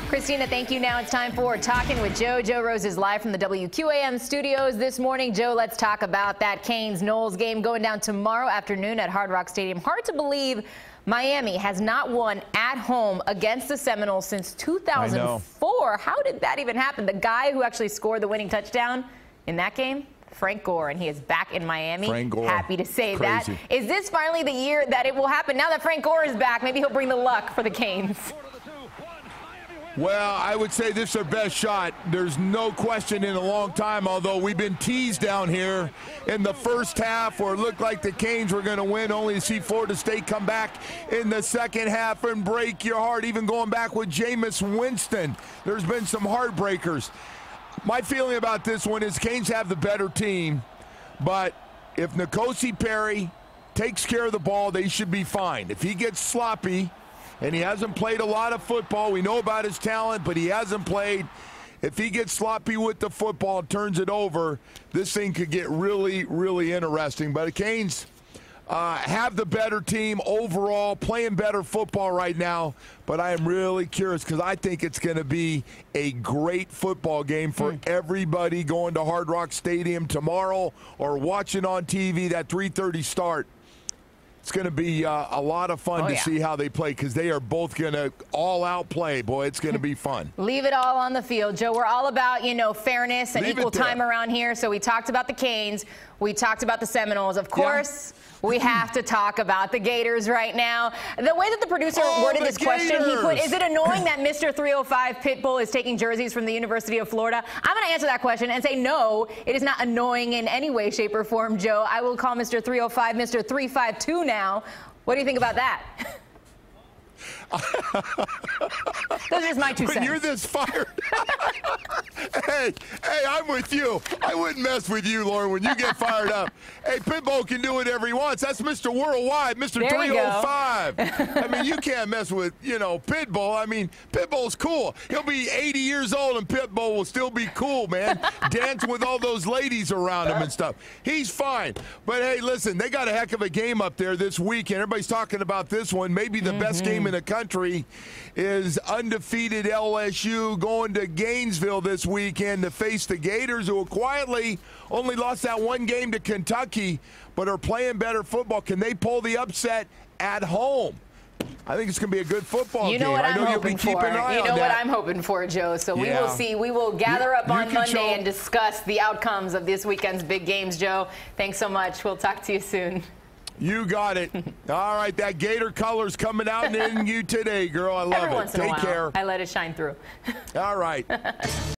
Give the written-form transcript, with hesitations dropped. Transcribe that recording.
Christina, thank you. Now it's time for Talking with Joe. Joe Rose is live from the WQAM studios this morning. Joe, let's talk about that Canes-Knowles game going down tomorrow afternoon at Hard Rock Stadium. Hard to believe Miami has not won at home against the Seminoles since 2004. How did that even happen? The guy who actually scored the winning touchdown in that game, Frank Gore, and he is back in Miami. Frank Gore. Happy to say that. Crazy. Is this finally the year that it will happen? Now that Frank Gore is back, maybe he'll bring the luck for the Canes. Well, I would say this is their best shot. There's no question in a long time, although we've been teased down here in the first half where it looked like the Canes were going to win, only to see Florida State come back in the second half and break your heart, even going back with Jameis Winston. There's been some heartbreakers. My feeling about this one is Canes have the better team, but if N'Kosi Perry takes care of the ball, they should be fine. If he gets sloppy, and he hasn't played a lot of football. We know about his talent, but he hasn't played. If he gets sloppy with the football and turns it over, this thing could get really, really interesting. But the Canes have the better team overall, playing better football right now. But I am really curious because I think it's going to be a great football game for everybody going to Hard Rock Stadium tomorrow or watching on TV, that 3:30 start. It's going to be a lot of fun to see how they play because they are both going to all-out play. Boy, it's going to be fun. Leave it all on the field, Joe. We're all about, fairness and equal time around here. So we talked about the Canes. We talked about the Seminoles. Of course, we have to talk about the Gators right now. The way that the producer worded this question, he put, is it annoying that Mr. 305 Pitbull is taking jerseys from the University of Florida? I'm going to answer that question and say no, it is not annoying in any way, shape, or form, Joe. I will call Mr. 305 Mr. 352 now. What do you think about that? Those are just my 2 cents. When you're this fired. hey, I'm with you. I wouldn't mess with you, Lauren, when you get fired up. Hey, Pitbull can do whatever he wants. That's Mr. Worldwide, Mr. 305. I mean, you can't mess with, Pitbull. I mean, Pitbull's cool. He'll be 80 years old and Pitbull will still be cool, man. Dancing with all those ladies around him and stuff. He's fine. But, hey, listen, they got a heck of a game up there this weekend. Everybody's talking about this one. Maybe the best game in the country is undefeated LSU going to Gainesville this weekend to face the Gators, who quietly only lost that one game to Kentucky, but are playing better football. Can they pull the upset at home? I think it's going to be a good football game. What I'm hoping for. What I'm hoping for, Joe. So we will see. We will gather up on Monday and discuss the outcomes of this weekend's big games, Joe. Thanks so much. We'll talk to you soon. You got it. All right, that Gator color's coming out in you today, girl. I love it. Every once in a while, Take care. I let it shine through. All right.